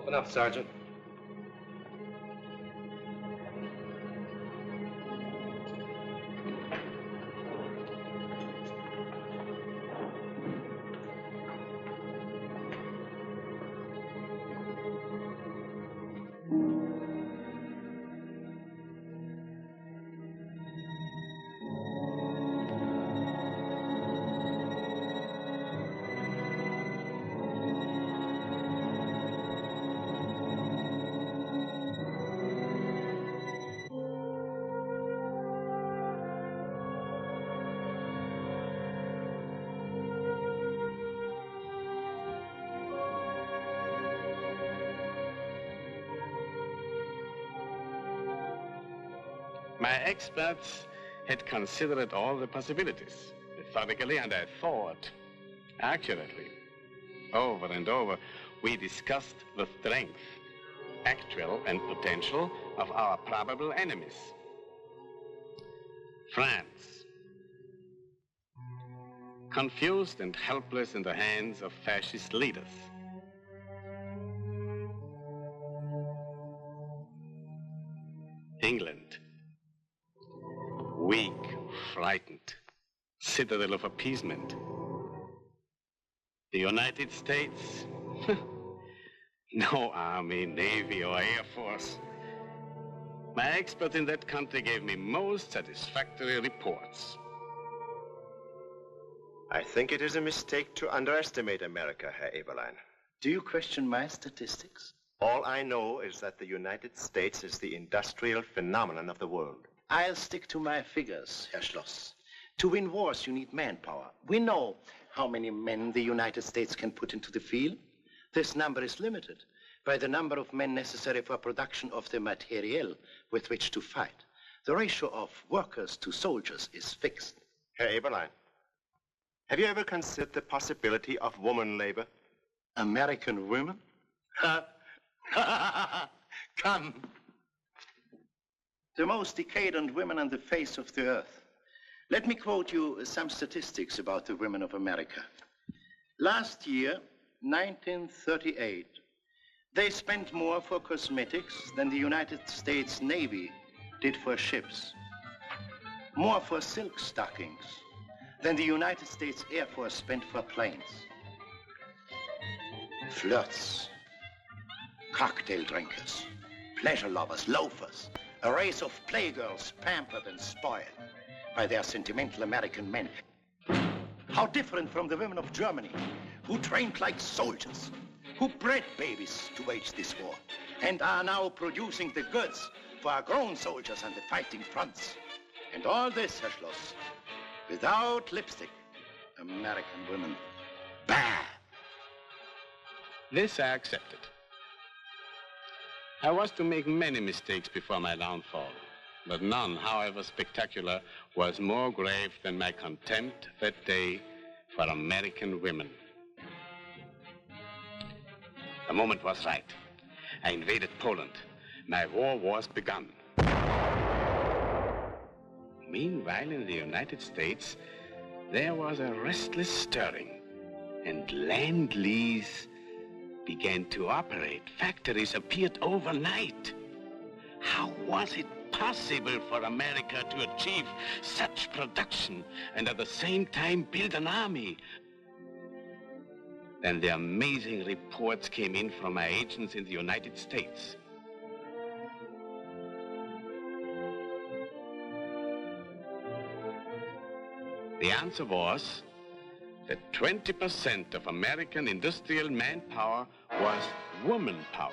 Open up, Sergeant. My experts had considered all the possibilities methodically, and I thought accurately. Over and over, we discussed the strength, actual and potential, of our probable enemies. France, confused and helpless in the hands of fascist leaders. England, weak, frightened, citadel of appeasement. The United States, no army, navy, or air force. My expert in that country gave me most satisfactory reports. I think it is a mistake to underestimate America, Herr Eberlein. Do you question my statistics? All I know is that the United States is the industrial phenomenon of the world. I'll stick to my figures, Herr Schloss. To win wars, you need manpower. We know how many men the United States can put into the field. This number is limited by the number of men necessary for production of the materiel with which to fight. The ratio of workers to soldiers is fixed. Herr Eberlein, have you ever considered the possibility of woman labor? American women? Come. The most decadent women on the face of the earth. Let me quote you some statistics about the women of America. Last year, 1938, they spent more for cosmetics than the United States Navy did for ships. More for silk stockings than the United States Air Force spent for planes. Flirts, cocktail drinkers, pleasure lovers, loafers, a race of playgirls pampered and spoiled by their sentimental American men. How different from the women of Germany, who trained like soldiers, who bred babies to wage this war, and are now producing the goods for our grown soldiers on the fighting fronts. And all this, Herr Schloss, without lipstick. American women. Bah! This I accepted. I was to make many mistakes before my downfall, but none, however spectacular, was more grave than my contempt that day for American women. The moment was right. I invaded Poland. My war was begun. Meanwhile, in the United States, there was a restless stirring, and Land-Lease began to operate. Factories appeared overnight. How was it possible for America to achieve such production and at the same time build an army? Then the amazing reports came in from my agents in the United States. The answer was that 20% of American industrial manpower was woman power.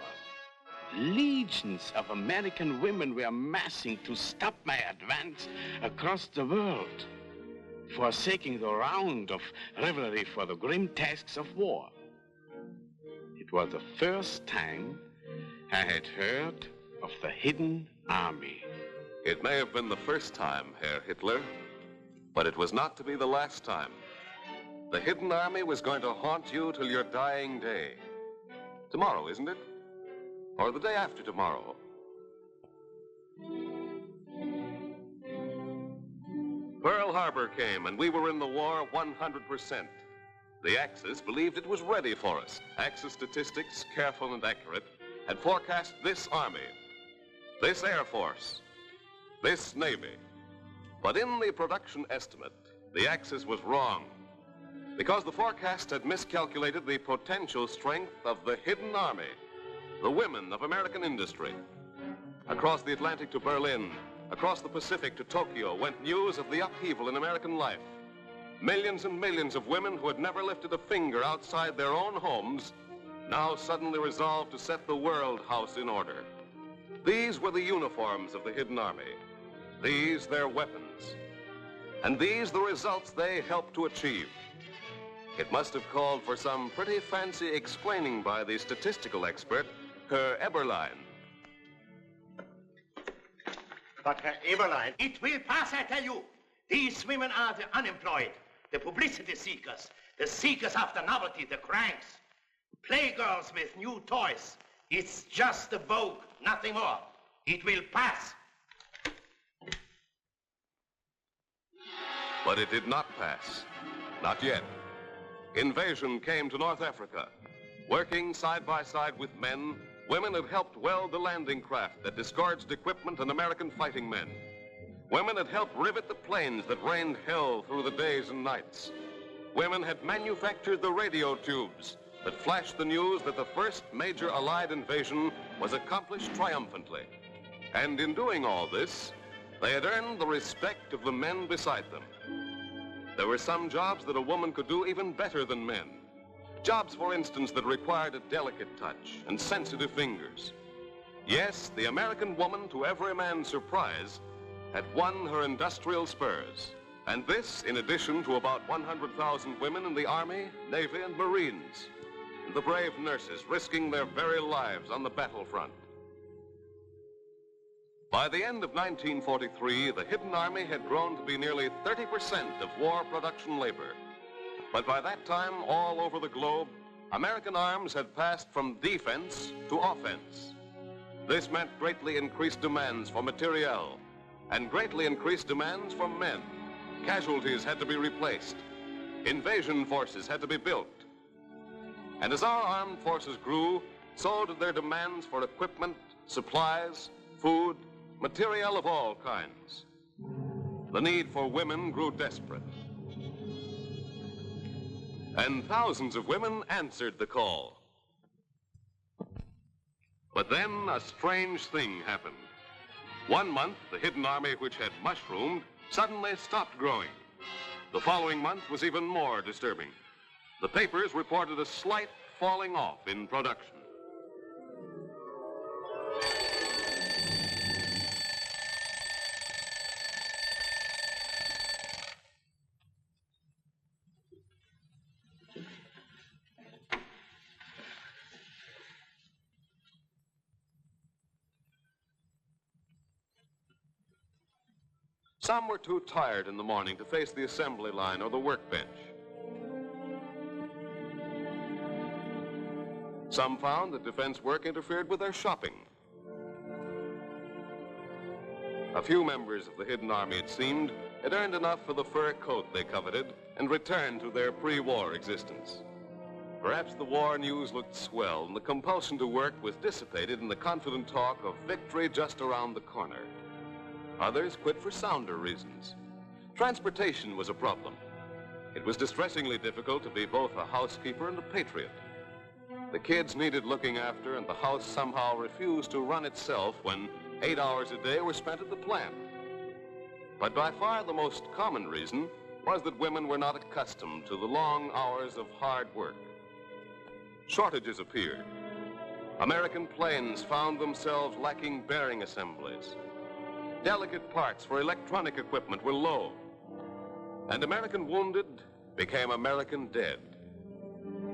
Legions of American women were massing to stop my advance across the world, forsaking the round of revelry for the grim tasks of war. It was the first time I had heard of the hidden army. It may have been the first time, Herr Hitler, but it was not to be the last time. The hidden army was going to haunt you till your dying day. Tomorrow, isn't it? Or the day after tomorrow? Pearl Harbor came, and we were in the war 100%. The Axis believed it was ready for us. Axis statistics, careful and accurate, had forecast this Army, this Air Force, this Navy. But in the production estimate, the axis was wrong, because the forecast had miscalculated the potential strength of the hidden army, the women of American industry. Across the Atlantic to Berlin, across the Pacific to Tokyo, went news of the upheaval in American life. Millions and millions of women who had never lifted a finger outside their own homes now suddenly resolved to set the world house in order. These were the uniforms of the hidden army. These their weapons. And these the results they helped to achieve. It must have called for some pretty fancy explaining by the statistical expert, Herr Eberlein. But Herr Eberlein, it will pass, I tell you. These women are the unemployed, the publicity seekers, the seekers after novelty, the cranks, playgirls with new toys. It's just a vogue, nothing more. It will pass. But it did not pass. Not yet. Invasion came to North Africa. Working side by side with men, women had helped weld the landing craft that disgorged equipment and American fighting men. Women had helped rivet the planes that rained hell through the days and nights. Women had manufactured the radio tubes that flashed the news that the first major Allied invasion was accomplished triumphantly. And in doing all this, they had earned the respect of the men beside them. There were some jobs that a woman could do even better than men. Jobs, for instance, that required a delicate touch and sensitive fingers. Yes, the American woman, to every man's surprise, had won her industrial spurs. And this, in addition to about 100,000 women in the Army, Navy, and Marines, and the brave nurses risking their very lives on the battlefront. By the end of 1943, the hidden army had grown to be nearly 30% of war production labor. But by that time, all over the globe, American arms had passed from defense to offense. This meant greatly increased demands for materiel and greatly increased demands for men. Casualties had to be replaced. Invasion forces had to be built. And as our armed forces grew, so did their demands for equipment, supplies, food, materiel of all kinds. The need for women grew desperate. And thousands of women answered the call. But then a strange thing happened. One month, the hidden army, which had mushroomed, suddenly stopped growing. The following month was even more disturbing. The papers reported a slight falling off in production. Some were too tired in the morning to face the assembly line or the workbench. Some found that defense work interfered with their shopping. A few members of the hidden army, it seemed, had earned enough for the fur coat they coveted and returned to their pre-war existence. Perhaps the war news looked swell and the compulsion to work was dissipated in the confident talk of victory just around the corner. Others quit for sounder reasons. Transportation was a problem. It was distressingly difficult to be both a housekeeper and a patriot. The kids needed looking after, and the house somehow refused to run itself when 8 hours a day were spent at the plant. But by far the most common reason was that women were not accustomed to the long hours of hard work. Shortages appeared. American planes found themselves lacking bearing assemblies. Delicate parts for electronic equipment were low. And American wounded became American dead.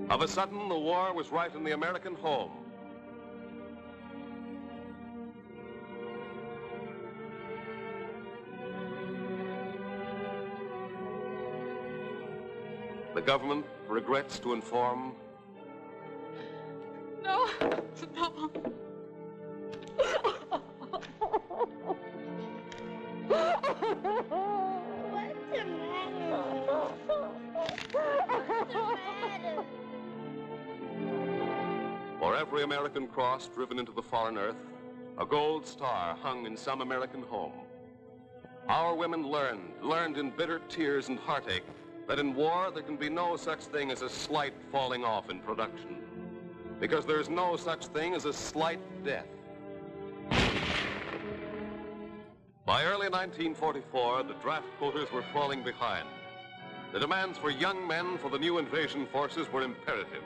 Of a sudden, the war was right in the American home. The government regrets to inform. No, no. For every American cross driven into the foreign earth, a gold star hung in some American home. Our women learned in bitter tears and heartache that in war there can be no such thing as a slight falling off in production, because there's no such thing as a slight death. By early 1944, the draft quotas were falling behind. The demands for young men for the new invasion forces were imperative.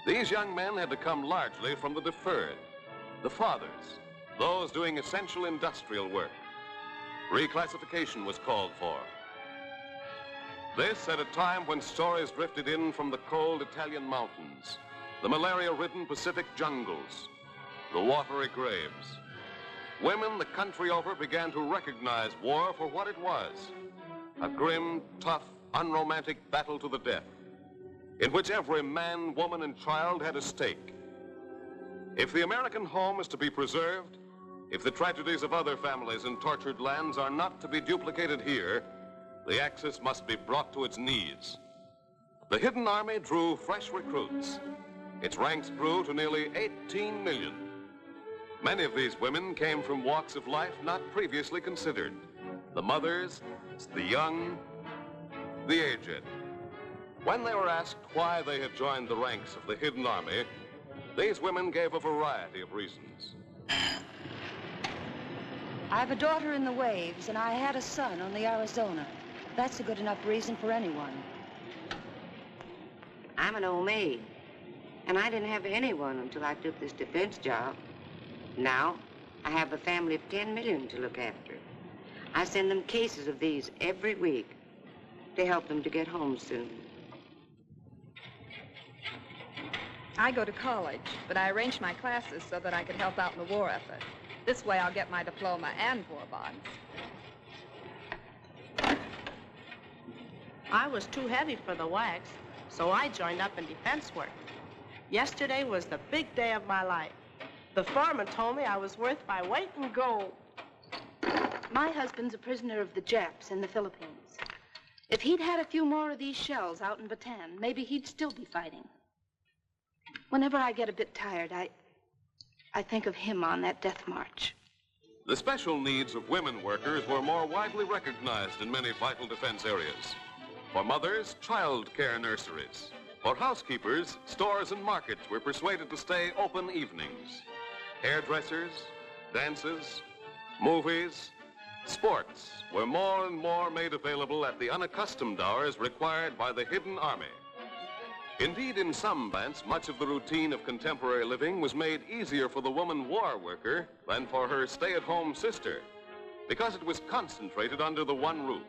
These young men had to come largely from the deferred, the fathers, those doing essential industrial work. Reclassification was called for. This at a time when stories drifted in from the cold Italian mountains, the malaria-ridden Pacific jungles, the watery graves. Women the country over began to recognize war for what it was, a grim, tough, unromantic battle to the death, in which every man, woman, and child had a stake. If the American home is to be preserved, if the tragedies of other families in tortured lands are not to be duplicated here, the Axis must be brought to its knees. The Hidden Army drew fresh recruits. Its ranks grew to nearly 18 million. Many of these women came from walks of life not previously considered. The mothers, the young, the aged. When they were asked why they had joined the ranks of the Hidden Army, these women gave a variety of reasons. I have a daughter in the waves, and I had a son on the Arizona. That's a good enough reason for anyone. I'm an old maid, and I didn't have anyone until I took this defense job. Now, I have a family of 10 million to look after. I send them cases of these every week to help them to get home soon. I go to college, but I arranged my classes so that I could help out in the war effort. This way I'll get my diploma and war bonds. I was too heavy for the wax, so I joined up in defense work. Yesterday was the big day of my life. The foreman told me I was worth my weight in gold. My husband's a prisoner of the Japs in the Philippines. If he'd had a few more of these shells out in Bataan, maybe he'd still be fighting. Whenever I get a bit tired, I think of him on that death march. The special needs of women workers were more widely recognized in many vital defense areas. For mothers, child care nurseries. For housekeepers, stores and markets were persuaded to stay open evenings. Hairdressers, dances, movies, sports were more and more made available at the unaccustomed hours required by the Hidden Army. Indeed, in some bands, much of the routine of contemporary living was made easier for the woman war worker than for her stay-at-home sister, because it was concentrated under the one roof.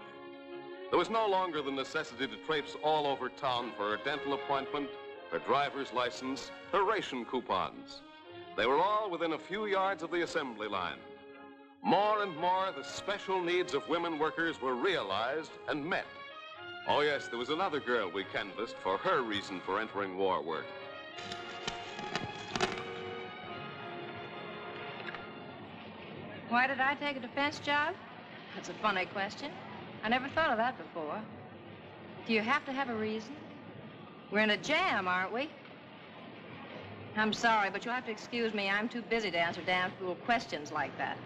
There was no longer the necessity to traipse all over town for her dental appointment, her driver's license, her ration coupons. They were all within a few yards of the assembly line. More and more, the special needs of women workers were realized and met. Oh, yes, there was another girl we canvassed for her reason for entering war work. Why did I take a defense job? That's a funny question. I never thought of that before. Do you have to have a reason? We're in a jam, aren't we? I'm sorry, but you'll have to excuse me. I'm too busy to answer damn fool questions like that.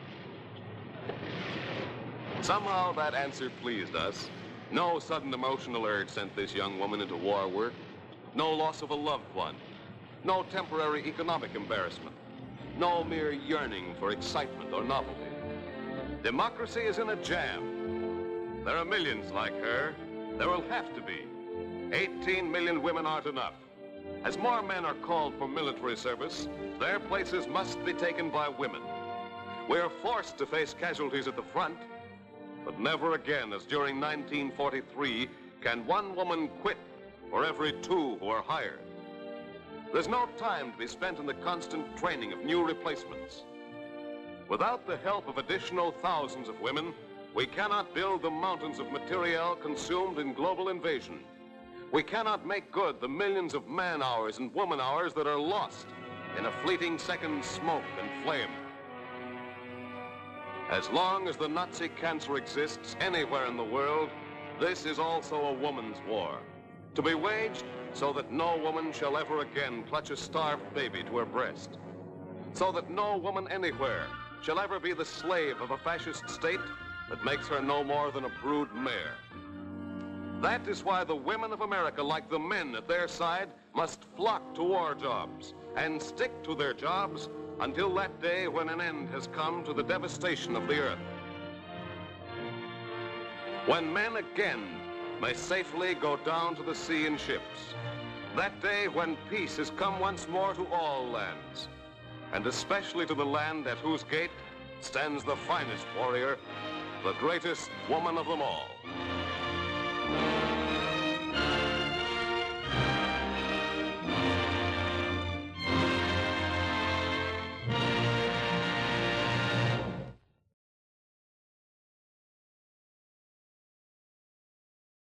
Somehow that answer pleased us. No sudden emotional urge sent this young woman into war work. No loss of a loved one. No temporary economic embarrassment. No mere yearning for excitement or novelty. Democracy is in a jam. There are millions like her. There will have to be. 18 million women aren't enough. As more men are called for military service, their places must be taken by women. We are forced to face casualties at the front, but never again, as during 1943, can one woman quit for every two who are hired. There's no time to be spent in the constant training of new replacements. Without the help of additional thousands of women, we cannot build the mountains of materiel consumed in global invasion. We cannot make good the millions of man-hours and woman-hours that are lost in a fleeting second's smoke and flame. As long as the Nazi cancer exists anywhere in the world, this is also a woman's war, to be waged so that no woman shall ever again clutch a starved baby to her breast, so that no woman anywhere shall ever be the slave of a fascist state that makes her no more than a brood mare. That is why the women of America, like the men at their side, must flock to war jobs and stick to their jobs until that day when an end has come to the devastation of the earth. When men again may safely go down to the sea in ships. That day when peace has come once more to all lands, and especially to the land at whose gate stands the finest warrior, the greatest woman of them all.